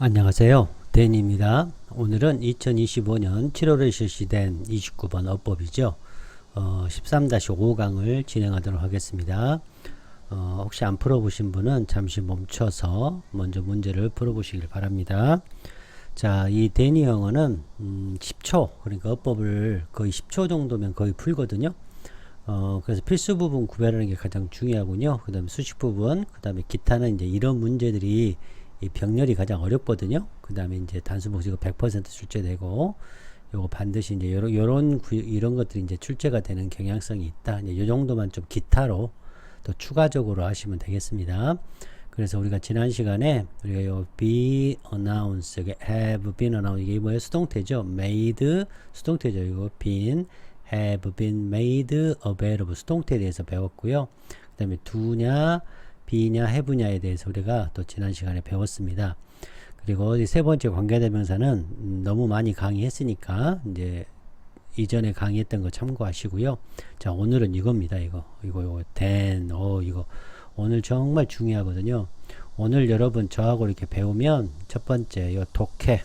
안녕하세요. 데니입니다. 오늘은 2025년 7월에 실시된 29번 어법이죠. 13-5강을 진행하도록 하겠습니다. 혹시 안 풀어보신 분은 잠시 멈춰서 먼저 문제를 풀어보시길 바랍니다. 자, 이 데니 영어는 10초, 그러니까 어법을 거의 10초 정도면 거의 풀거든요. 그래서 필수 부분 구별하는 게 가장 중요하군요. 그 다음에 수식 부분, 그 다음에 기타는 이제 이런 문제들이 이 병렬이 가장 어렵거든요. 그 다음에 이제 단수 복수가 100% 출제되고, 요거 반드시 이제 이런 것들이 이제 출제가 되는 경향성이 있다. 이제 요 정도만 좀 기타로 또 추가적으로 하시면 되겠습니다. 그래서 우리가 지난 시간에 우리가 요 be announced, have been announced, 이게 뭐예요? 수동태죠. made 수동태죠. 이거 been, have been made available 수동태에 대해서 배웠고요. 그 다음에 do냐, be냐, have냐에 대해서 우리가 또 지난 시간에 배웠습니다. 그리고 이 세 번째 관계대명사는 너무 많이 강의했으니까 이제 이전에 강의했던 거 참고하시고요. 자, 오늘은 이겁니다. 이거 then, 이거 오늘 정말 중요하거든요. 오늘 여러분 저하고 이렇게 배우면 첫 번째 요 독해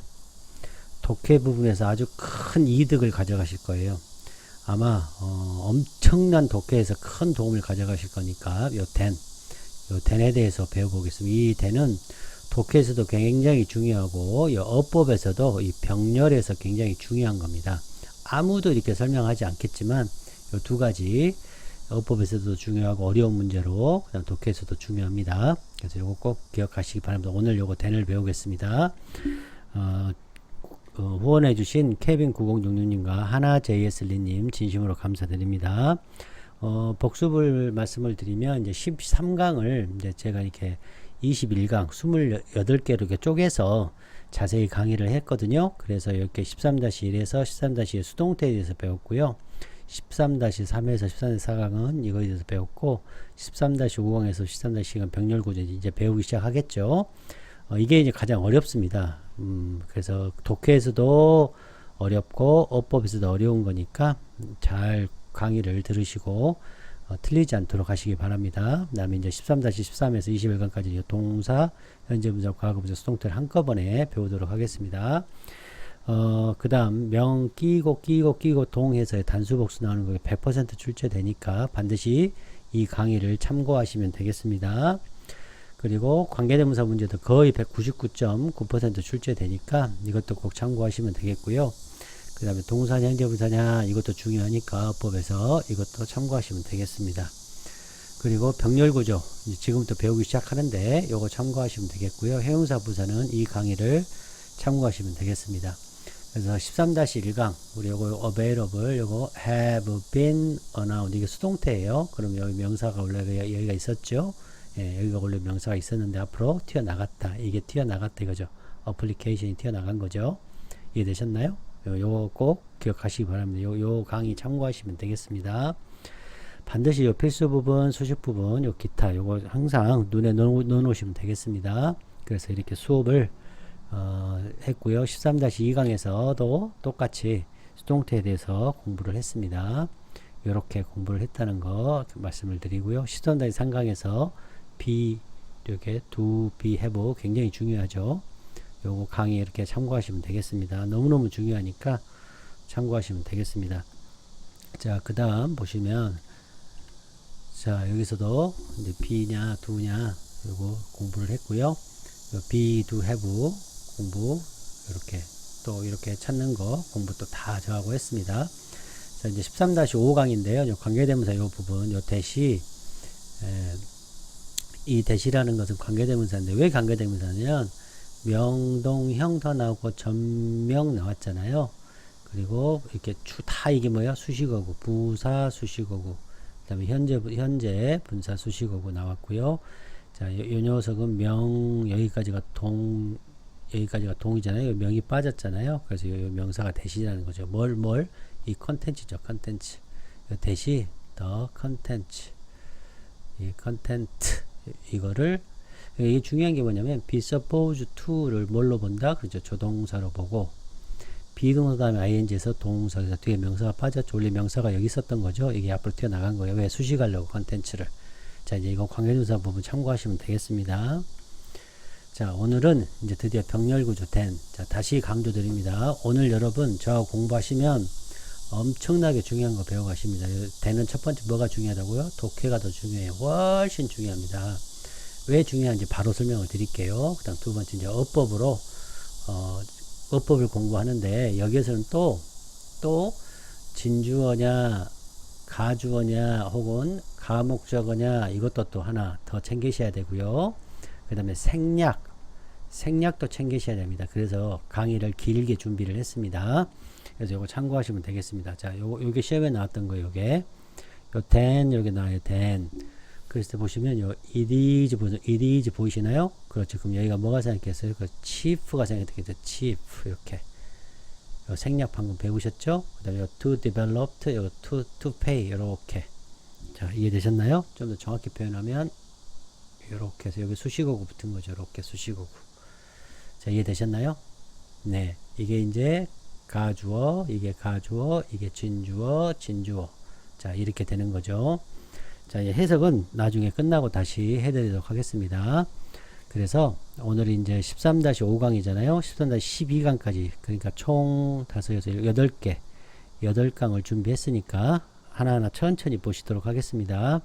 부분에서 아주 큰 이득을 가져가실 거예요. 아마 엄청난 독해에서 큰 도움을 가져가실 거니까 요 then에 대해서 배워보겠습니다. 이 then은 독해에서도 굉장히 중요하고 이 어법에서도 이 병렬에서 굉장히 중요한 겁니다. 아무도 이렇게 설명하지 않겠지만 이 두 가지 어법에서도 중요하고 어려운 문제로 그다음 독해에서도 중요합니다. 그래서 이거 꼭 기억하시기 바랍니다. 오늘 요거 then을 배우겠습니다. 후원해주신 케빈9066님과 하나JS리님 진심으로 감사드립니다. 복습을 말씀을 드리면 이제 13강을 이제 제가 이렇게 21강 28개로 이렇게 쪼개서 자세히 강의를 했거든요. 그래서 이렇게 13-1에서 13-2의 수동태에 대해서 배웠고요. 13-3에서 13-4강은 이거에 대해서 배웠고 13-5강에서 13-2강 병렬구조 이제 배우기 시작하겠죠. 이게 이제 가장 어렵습니다. 그래서 독해에서도 어렵고 어법에서도 어려운 거니까 잘 강의를 들으시고 틀리지 않도록 하시기 바랍니다. 그 다음에 이제 13-13에서 21강까지 동사, 현재분사, 과거분사, 수동태를 한꺼번에 배우도록 하겠습니다. 그 다음 명 끼고 동해서의 단수복수 나오는 거 100% 출제되니까 반드시 이 강의를 참고하시면 되겠습니다. 그리고 관계대명사 문제도 거의 199.9% 출제되니까 이것도 꼭 참고하시면 되겠고요. 그 다음에 동사냐 현재분사냐 이것도 중요하니까 어법에서 이것도 참고하시면 되겠습니다. 그리고 병렬구조 지금부터 배우기 시작하는데 이거 참고하시면 되겠고요. 형용사 부사는 이 강의를 참고하시면 되겠습니다. 그래서 13-1강 우리 요거 available 요거 have been announced 이게 수동태예요. 그럼 여기 명사가 원래 여기가 있었죠. 예, 여기가 원래 명사가 있었는데 앞으로 튀어나갔다. 이게 튀어나갔다 이거죠. 어플리케이션이 튀어나간 거죠. 이해되셨나요? 요거 꼭 기억하시기 바랍니다. 요 강의 참고하시면 되겠습니다. 반드시 요 필수 부분, 수식 부분, 요 기타 요거 항상 눈에 넣어놓으시면 되겠습니다. 그래서 이렇게 수업을 했고요. 13-2강에서도 똑같이 수동태에 대해서 공부를 했습니다. 이렇게 공부를 했다는 거 말씀을 드리고요. 13-3강에서 be 이렇게 do, be, have 굉장히 중요하죠. 요거 강의 이렇게 참고하시면 되겠습니다. 너무너무 중요하니까 참고하시면 되겠습니다. 자, 그 다음 보시면 자, 여기서도 이제 be냐, do냐 요거 공부를 했고요. be, do, have 공부 이렇게 또 이렇게 찾는 거 공부 또 다 저하고 했습니다. 자, 이제 13-5강인데요. 요 관계대명사 요 부분 요 대시 이 대시라는 것은 관계대명사인데 왜 관계대명사냐면 명동형 더 나오고 전명 나왔잖아요. 그리고 이렇게 다 이게 뭐야? 수식어고 부사 수식어고 그 다음에 현재 분사 수식어고 나왔고요. 자, 요 녀석은 여기까지가 동이잖아요. 명이 빠졌잖아요. 그래서 요 명사가 대시라는 거죠. 이 컨텐츠죠. 컨텐츠. 대시 더 컨텐츠. 이 컨텐트 이거를 이게 중요한 게 뭐냐면 be supposed to를 뭘로 본다? 그렇죠. 조동사로 보고 비동사 다음에 ing에서 동사에서 뒤에 명사가 빠졌죠. 원래 명사가 여기 있었던 거죠. 이게 앞으로 튀어나간 거예요. 왜? 수식하려고 컨텐츠를. 자, 이제 이거 관계대명사 부분 참고하시면 되겠습니다. 자, 오늘은 이제 드디어 병렬구조 된, 자, 다시 강조드립니다. 오늘 여러분 저하고 공부하시면 엄청나게 중요한 거 배워가십니다. 대는 첫 번째 뭐가 중요하다고요? 독해가 더 중요해요. 훨씬 중요합니다. 왜 중요한지 바로 설명을 드릴게요. 그 다음 두 번째 이제 어법으로, 어법을 공부하는데 여기에서는 또 진주어냐, 가주어냐, 혹은 가목적어냐, 이것도 또 하나 더 챙기셔야 되고요. 그 다음에 생략도 챙기셔야 됩니다. 그래서 강의를 길게 준비를 했습니다. 그래서 요거 참고하시면 되겠습니다. 자, 요게 시험에 나왔던 거, 요게. 요 then, 여기 나와요, then. 그래서 보시면 요 it is 보이시나요? 그렇죠. 그럼 여기가 뭐가 생각했어요? 그 chief가 생각했겠죠. chief. 이렇게. 요 생략 방금 배우셨죠? 그 다음에 요 to develop, 요 to pay. 이렇게. 자, 이해되셨나요? 좀 더 정확히 표현하면, 요렇게 해서 여기 수식어구 붙은 거죠. 이렇게 수식어구. 자, 이해되셨나요? 네. 이게 이제 가주어, 이게 가주어, 이게 진주어. 자, 이렇게 되는 거죠. 자, 해석은 나중에 끝나고 다시 해드리도록 하겠습니다. 그래서 오늘이 이제 13-5강이잖아요. 13-12강까지. 그러니까 총 8개, 8강을 준비했으니까 하나하나 천천히 보시도록 하겠습니다.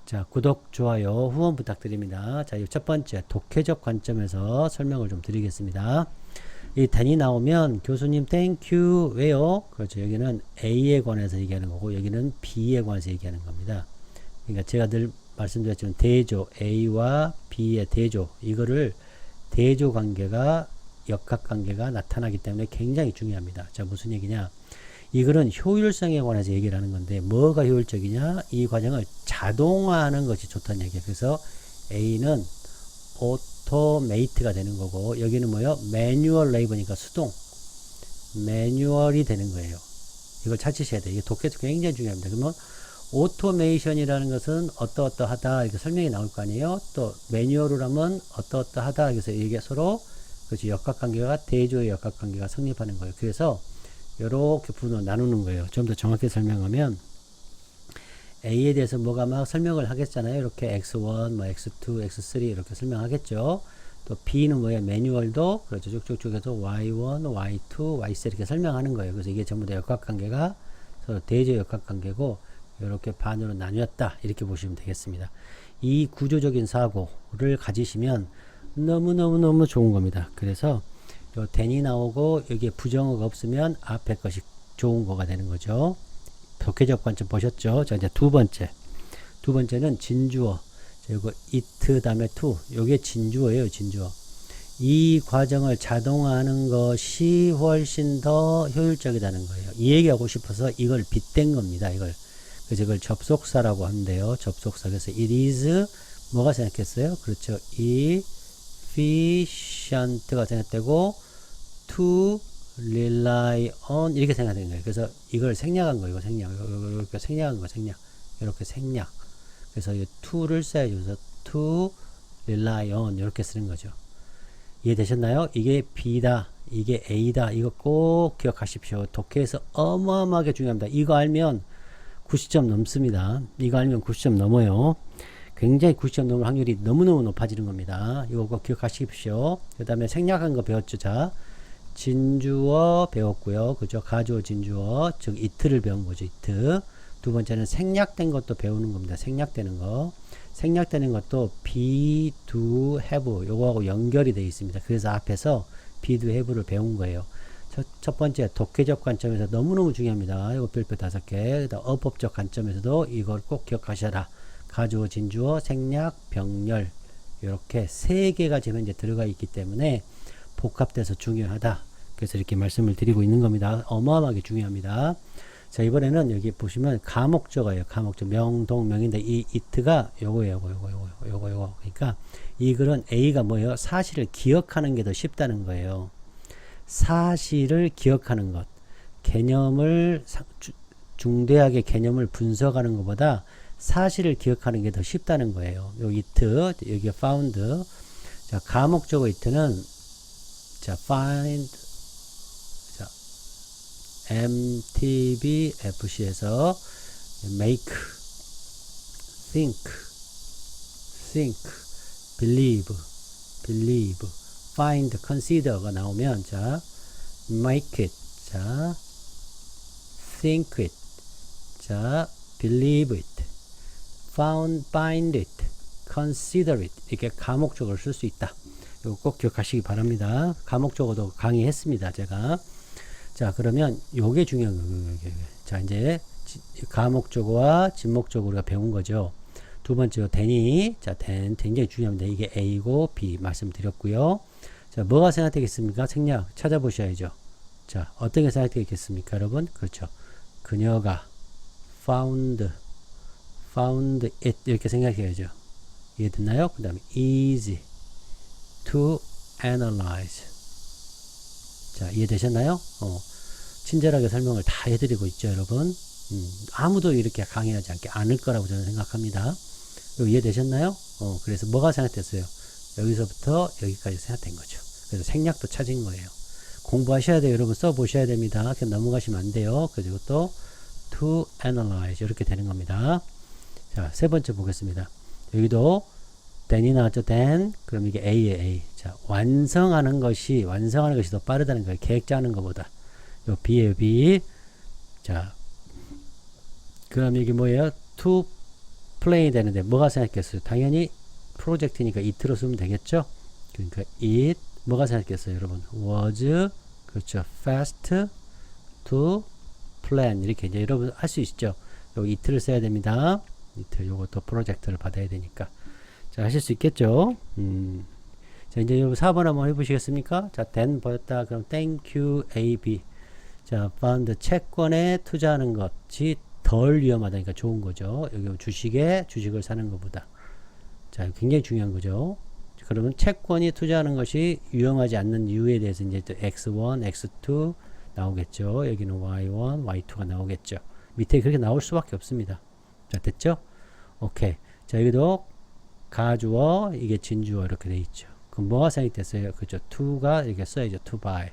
자, 구독, 좋아요, 후원 부탁드립니다. 자, 첫 번째 독해적 관점에서 설명을 좀 드리겠습니다. 이 then이 나오면 교수님 땡큐 왜요? 그렇죠. 여기는 A에 관해서 얘기하는 거고 여기는 B에 관해서 얘기하는 겁니다. 그러니까 제가 늘 말씀드렸지만 대조, A와 B의 대조, 이거를 대조 관계가 역학관계가 나타나기 때문에 굉장히 중요합니다. 자, 무슨 얘기냐? 이거는 효율성에 관해서 얘기를 하는 건데 뭐가 효율적이냐? 이 과정을 자동화하는 것이 좋다는 얘기예요. 그래서 A는 오토메이트가 되는 거고 여기는 뭐예요? 매뉴얼 레이버니까 수동 매뉴얼이 되는 거예요. 이걸 찾으셔야 돼요. 이게 독해도 굉장히 중요합니다. 그러면 오토메이션이라는 것은 어떠어떠하다 이렇게 설명이 나올 거 아니에요. 또 매뉴얼을 하면 어떠어떠하다 그래서 이게 서로 그렇지 역학관계가 대조의 역학관계가 성립하는 거예요. 그래서 이렇게 분으로 나누는 거예요. 좀 더 정확히 설명하면 A에 대해서 뭐가 막 설명을 하겠잖아요. 이렇게 X1, 뭐 X2, X3 이렇게 설명하겠죠. 또 B는 뭐예요? 매뉴얼도 그렇죠. 쭉쭉쭉 해서 Y1, Y2, Y3 이렇게 설명하는 거예요. 그래서 이게 전부 다 역학관계가 서로 대조 역학관계고 이렇게 반으로 나뉘었다. 이렇게 보시면 되겠습니다. 이 구조적인 사고를 가지시면 너무너무너무 좋은 겁니다. 그래서 요 then이 나오고 여기에 부정어가 없으면 앞에 것이 좋은 거가 되는 거죠. 독해적 관점 보셨죠? 자, 이제 두 번째는 진주어. 자, 이거 it 다음에 to. 요게 진주어예요, 진주어. 이 과정을 자동화하는 것이 훨씬 더 효율적이라는 거예요. 이 얘기하고 싶어서 이걸 빗댄 겁니다, 이걸. 그래서 이걸 접속사라고 하는데요. 접속사. 그래서 it is 뭐가 생각했어요? 그렇죠. efficient가 생각되고 to rely on 이렇게 생각되는 거예요. 그래서 이걸 생략한 거예요. 이거 생략. 이렇게 생략한 거 생략. 이렇게 생략. 그래서 이 to를 써야죠. 그래서 to rely on 이렇게 쓰는 거죠. 이해되셨나요? 이게 B다. 이게 A다. 이거 꼭 기억하십시오. 독해에서 어마어마하게 중요합니다. 이거 알면 90점 넘습니다. 이거 알면 90점 넘어요. 굉장히 90점 넘을 확률이 너무너무 높아지는 겁니다. 이거 꼭 기억하십시오. 그 다음에 생략한 거 배웠죠. 자, 진주어 배웠고요. 그죠? 가주어, 진주어, 즉 it를 배운 거죠. it. 두 번째는 생략된 것도 배우는 겁니다. 생략되는 거. 생략되는 것도 be, do, have 요거하고 연결이 되어 있습니다. 그래서 앞에서 be, do, have를 배운 거예요. 첫 번째 독해적 관점에서 너무너무 중요합니다. 이거 별표 5개. 그다음 어법적 관점에서도 이걸 꼭 기억하셔라. 가주어, 진주어, 생략, 병렬 이렇게 3개가 지금 현재 들어가 있기 때문에 복합돼서 중요하다. 그래서 이렇게 말씀을 드리고 있는 겁니다. 어마어마하게 중요합니다. 자, 이번에는 여기 보시면 가목적어예요. 가목적 명동명인데 이 it가 요거. 그러니까 이 글은 A가 뭐예요? 사실을 기억하는 게 더 쉽다는 거예요. 사실을 기억하는 것. 개념을 중대하게 개념을 분석하는 것보다 사실을 기억하는 게 더 쉽다는 거예요. 요 it 여기 found. 자, 가목적어 it는 자, find, 자, MTB FC에서 make, think, believe, believe, find, consider가 나오면 자 make it, 자 think it, 자 believe it, find it, consider it 이렇게 가목적어를 쓸 수 있다. 이거 꼭 기억하시기 바랍니다. 가목적어도 강의했습니다. 제가. 자 그러면 요게 중요한 거예요. 자 이제 가목적어와 진목적어 우리가 배운 거죠. 두 번째로 then이 자 then 굉장히 중요합니다. 이게 A고 B 말씀드렸고요. 자 뭐가 생각되겠습니까? 생략 찾아보셔야죠. 자 어떤 게 생각되겠습니까 여러분? 그렇죠. 그녀가 found it 이렇게 생각해야죠. 이해됐나요? 그 다음에 easy to analyze. 자 이해되셨나요? 친절하게 설명을 다 해드리고 있죠 여러분. 아무도 이렇게 강의하지 않을 거라고 저는 생각합니다. 이해되셨나요? 그래서 뭐가 생각됐어요? 여기서부터 여기까지 생각된 거죠. 그래서 생략도 찾은 거예요. 공부하셔야 돼요 여러분. 써보셔야 됩니다. 그냥 넘어가시면 안 돼요. 그리고 또 to analyze 이렇게 되는 겁니다. 자, 세 번째 보겠습니다. 여기도 then이 나왔죠. then. 그럼 이게 A에 A. 자, 완성하는 것이 더 빠르다는 거예요. 계획 짜는 것보다. 요 B에요. B. 자, 그럼 이게 뭐예요? to play 되는데 뭐가 생각했어요? 당연히 프로젝트니까 it로 쓰면 되겠죠? 그러니까 it 뭐가 생각했어요 여러분? was 그렇죠. fast to plan 이렇게 이제 여러분 할 수 있죠? 여기 it를 써야 됩니다. it 요것도 프로젝트를 받아야 되니까 자 하실 수 있겠죠? 자 이제 여러분 4번 한번 해보시겠습니까? 자 then 보였다. 그럼 thank you AB. 자 fund 채권에 투자하는 것이 덜 위험하다니까 좋은 거죠. 여기 주식을 사는 것보다. 자, 굉장히 중요한 거죠. 그러면 채권이 투자하는 것이 위험하지 않는 이유에 대해서 이제 또 X1, X2 나오겠죠. 여기는 Y1, Y2가 나오겠죠. 밑에 그렇게 나올 수밖에 없습니다. 자, 됐죠? 오케이. 자, 여기도 가주어, 이게 진주어 이렇게 돼 있죠. 그럼 뭐가 생각됐어요? 그죠? to가 이렇게 써야죠. to buy.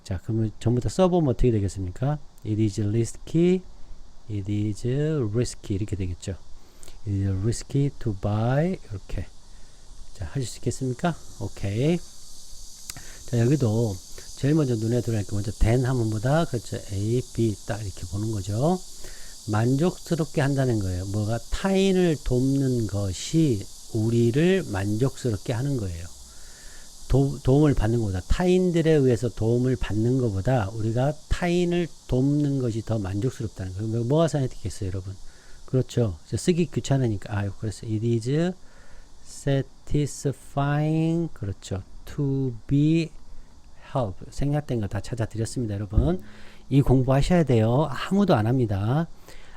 자, 그러면 전부 다 써보면 어떻게 되겠습니까? It is risky. It is risky 이렇게 되겠죠. It is risky to buy 이렇게 자 하실 수 있겠습니까? 오케이. 자 여기도 제일 먼저 눈에 들어오니까 먼저 then 한번 보다 그렇죠. A, B 딱 이렇게 보는 거죠. 만족스럽게 한다는 거예요. 뭐가 타인을 돕는 것이 우리를 만족스럽게 하는 거예요. 도움을 받는 것보다 타인들에 의해서 도움을 받는 것보다 우리가 타인을 돕는 것이 더 만족스럽다는 거예요. 뭐가 생각되겠어요 여러분? 그렇죠. 쓰기 귀찮으니까 아유 그래서 it is satisfying 그렇죠. to be helped 생략된 거 다 찾아드렸습니다 여러분. 이 공부하셔야 돼요. 아무도 안 합니다.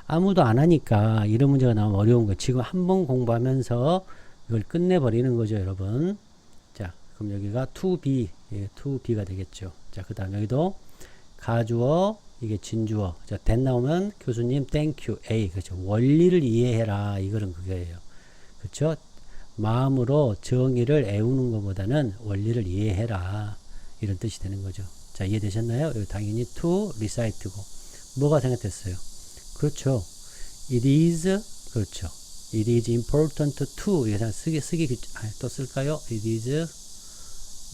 아무도 안 하니까 이런 문제가 나오면 어려운 거예요. 지금 한 번 공부하면서 이걸 끝내버리는 거죠 여러분. 그럼 여기가 to be, to be가 되겠죠. 자, 그 다음 여기도 가주어, 이게 진주어. 자, then 나오면 교수님, thank you, A. 그렇죠. 원리를 이해해라. 이거는 그거예요. 그렇죠. 마음으로 정의를 애우는 것보다는 원리를 이해해라. 이런 뜻이 되는 거죠. 자, 이해되셨나요? 여기 당연히 to recite고. 뭐가 생각됐어요? 그렇죠. It is, 그렇죠. It is important to. 이게 또 쓸까요? It is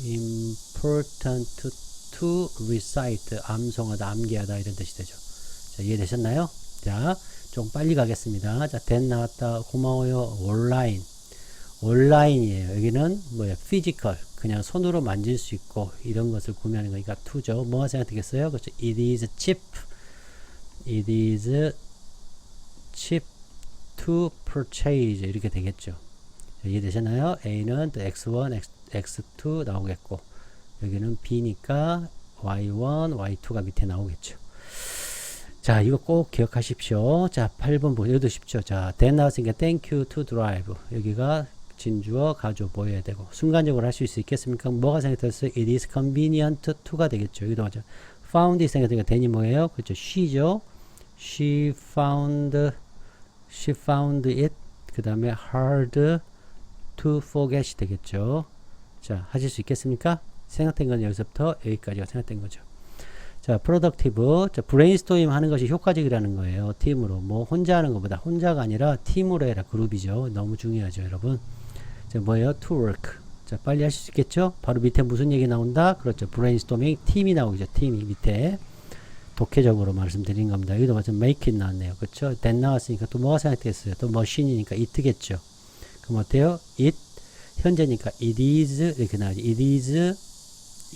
important to recite 암송하다 암기하다 이런 뜻이 되죠. 자 이해되셨나요? 자 좀 빨리 가겠습니다. 자 then 나왔다 고마워요. 온라인이에요. 여기는 뭐야 physical 그냥 손으로 만질 수 있고 이런 것을 구매하는 거니까 to죠. 뭐가 생각되겠어요? 그렇죠. It is cheap to purchase 이렇게 되겠죠. 자, 이해되셨나요? A는 또 X1, X2 나오겠고 여기는 B니까 Y1, Y2가 밑에 나오겠죠. 자 이거 꼭 기억하십시오. 자 8번 보세요. 여기도 쉽죠. 자 then 나왔으니까 thank you to drive 여기가 진주어 가주어 보여야 되고 순간적으로 할 수 있겠습니까? 뭐가 생각됐어요? It is convenient to가 되겠죠. 여기도 맞죠. found it 생각되니까 then이 뭐예요? 그렇죠. she죠. She found it 그 다음에 hard to forget이 되겠죠. 자, 하실 수 있겠습니까? 생각된 건 여기서부터 여기까지가 생각된 거죠. 자, productive. 자, brainstorm 하는 것이 효과적이라는 거예요. 팀으로. 뭐, 혼자 하는 것보다 혼자가 아니라 팀으로 해라. 그룹이죠. 너무 중요하죠, 여러분. 자, 뭐예요? to work. 자, 빨리 하실 수 있겠죠? 바로 밑에 무슨 얘기 나온다? 그렇죠. 브레인스토밍 팀이 나오죠. 팀이 밑에 독해적으로 말씀드린 겁니다. 여기도 마찬가지로 make it 나왔네요. 그렇죠? that 나왔으니까 또 뭐가 생각됐어요? 또 머신이니까 it겠죠. 그럼 어때요? it 현재니까 it is 이렇게 나오죠.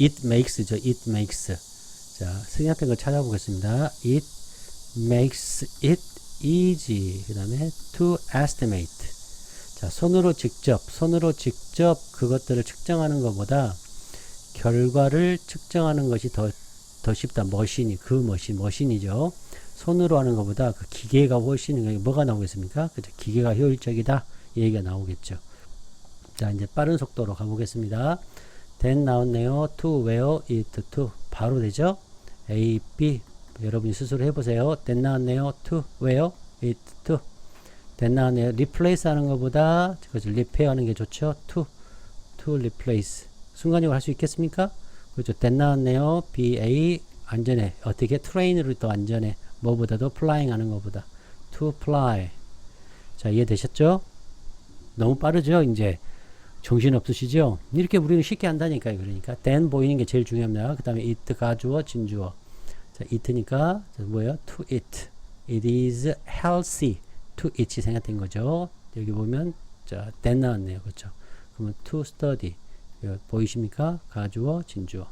it makes죠. it makes. 자, 생략된 걸 찾아보겠습니다. it makes it easy. 그 다음에 to estimate. 자, 손으로 직접 그것들을 측정하는 것보다 결과를 측정하는 것이 더 쉽다. 머신이죠. 손으로 하는 것보다 그 기계가 훨씬, 뭐가 나오겠습니까? 그죠? 기계가 효율적이다. 이 얘기가 나오겠죠. 자, 이제 빠른 속도로 가보겠습니다. then 나왔네요. to where it to. 바로 되죠? A, B. 여러분이 스스로 해보세요. then 나왔네요. to where it to. then 나왔네요. replace 하는 것보다, 그렇죠. repair 하는 게 좋죠. to replace. 순간적으로 할 수 있겠습니까? 그렇죠. then 나왔네요. BA. 안전해. 어떻게? train으로 또 안전해. 뭐보다도 flying 하는 것보다. to fly. 자, 이해되셨죠? 너무 빠르죠? 이제. 정신 없으시죠? 이렇게 우리는 쉽게 한다니까요. 그러니까 then 보이는 게 제일 중요합니다. 그 다음에 it 가주어, 진주어. 자, it니까 뭐예요? to eat. It is healthy to eat 생각된 거죠. 여기 보면 자, then 나왔네요. 그렇죠? 그러면 to study. 보이십니까? 가주어, 진주어.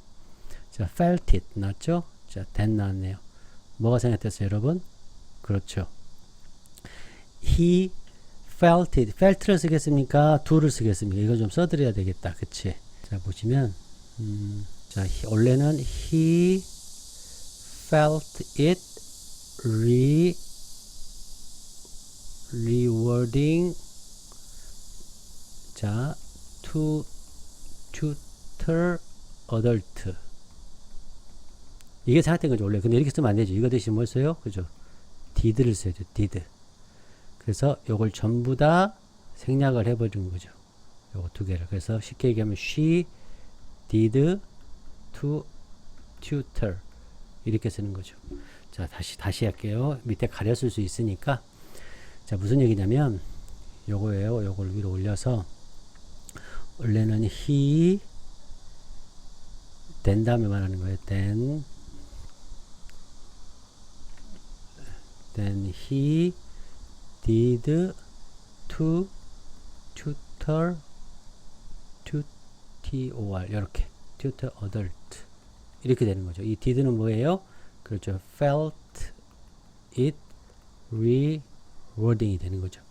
자, felt it 나왔죠? 자, then 나왔네요. 뭐가 생각됐어요, 여러분? 그렇죠. He felt it. felt를 쓰겠습니까? do를 쓰겠습니까? 이거 좀 써드려야 되겠다. 그치? 자, 보시면, 자, 원래는 he felt it rewarding. 자, to tutor adult. 이게 생각된 거죠, 원래. 근데 이렇게 쓰면 안 되죠. 이거 대신 뭘 써요? 그죠? did를 써야죠, did. 그래서 요걸 전부 다 생략을 해버리는 거죠. 요거 두 개를. 그래서 쉽게 얘기하면 she did to tutor 이렇게 쓰는 거죠. 자, 다시 할게요. 밑에 가렸을 수 있으니까. 자, 무슨 얘기냐면 요거예요. 요걸 위로 올려서 원래는 he 된 다음에 말하는 거예요. then he did to tutor 이렇게 tutor adult 이렇게 되는 거죠. 이 did는 뭐예요? 그렇죠. felt it rewarding이 되는 거죠.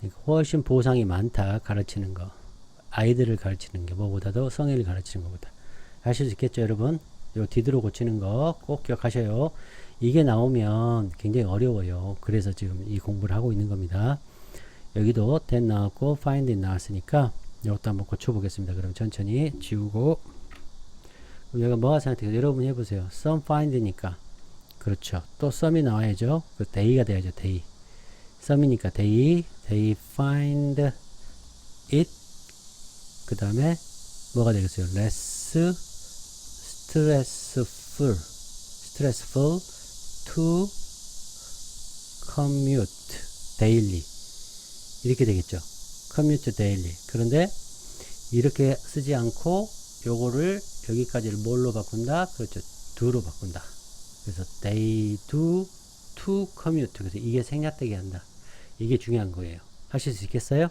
그러니까 훨씬 보상이 많다. 가르치는 거. 아이들을 가르치는 게 뭐보다도 성인을 가르치는 것보다. 하실 수 있겠죠, 여러분? 요 did로 고치는 거 꼭 기억하셔요. 이게 나오면 굉장히 어려워요. 그래서 지금 이 공부를 하고 있는 겁니다. 여기도 then 나왔고 find it 나왔으니까 이것도 한번 고쳐보겠습니다. 그럼 천천히 지우고 여기가 뭐가 생각돼요? 여러분 해보세요. some find니까 그렇죠. 또 some이 나와야죠. 그 day가 돼야죠. day. some이니까 they find it 그 다음에 뭐가 되겠어요? less stressful to commute daily 이렇게 되겠죠. commute daily. 그런데 이렇게 쓰지 않고 요거를 여기까지를 뭘로 바꾼다? 그렇죠. do로 바꾼다. 그래서 they do to commute. 그래서 이게 생략되게 한다. 이게 중요한 거예요. 하실 수 있겠어요?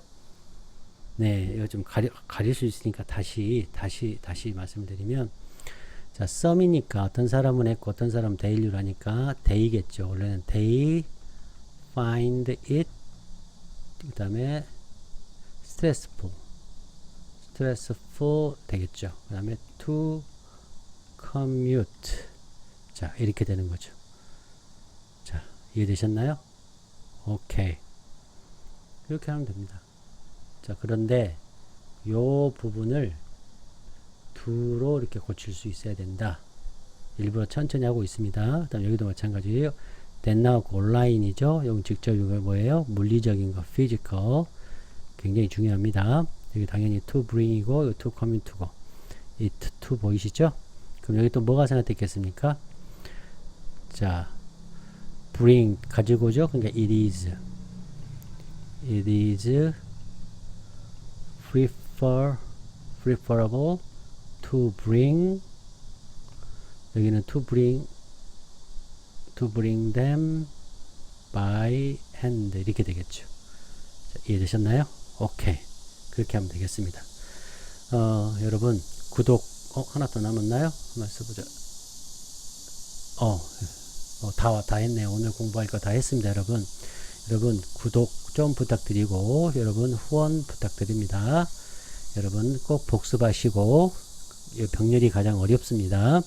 네, 이거 좀 가릴 수 있으니까 다시 말씀드리면 자, some이니까 어떤 사람은 했고 어떤 사람은 daily로 하니까 day겠죠. 원래는 they find it 그 다음에 stressful 되겠죠. 그 다음에 to commute 자, 이렇게 되는 거죠. 자, 이해되셨나요? 오케이. 이렇게 하면 됩니다. 자, 그런데 요 부분을 do로 이렇게 고칠 수 있어야 된다. 일부러 천천히 하고 있습니다. 그 다음 여기도 마찬가지예요. then 나오고 온라인이죠. 여기 직접 이거 뭐예요? 물리적인 거, physical. 굉장히 중요합니다. 여기 당연히 to bring이고, to come to고. it to 보이시죠? 그럼 여기 또 뭐가 생각됐겠습니까? 자, bring 가지고 오죠? 그러니까 it is preferable to bring, 여기는 to bring them by hand 이렇게 되겠죠. 자, 이해되셨나요? 오케이. 그렇게 하면 되겠습니다. 여러분 구독 하나 더 남았나요? 한번 써보자. 다 했네요. 오늘 공부할 거 다 했습니다. 여러분 구독 좀 부탁드리고 여러분 후원 부탁드립니다. 여러분 꼭 복습하시고 병렬이 가장 어렵습니다.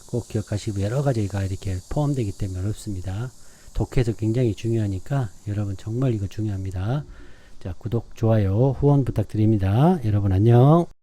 꼭 기억하시고 여러 가지가 이렇게 포함되기 때문에 어렵습니다. 독해서 굉장히 중요하니까 여러분 정말 이거 중요합니다. 자, 구독, 좋아요, 후원 부탁드립니다. 여러분 안녕.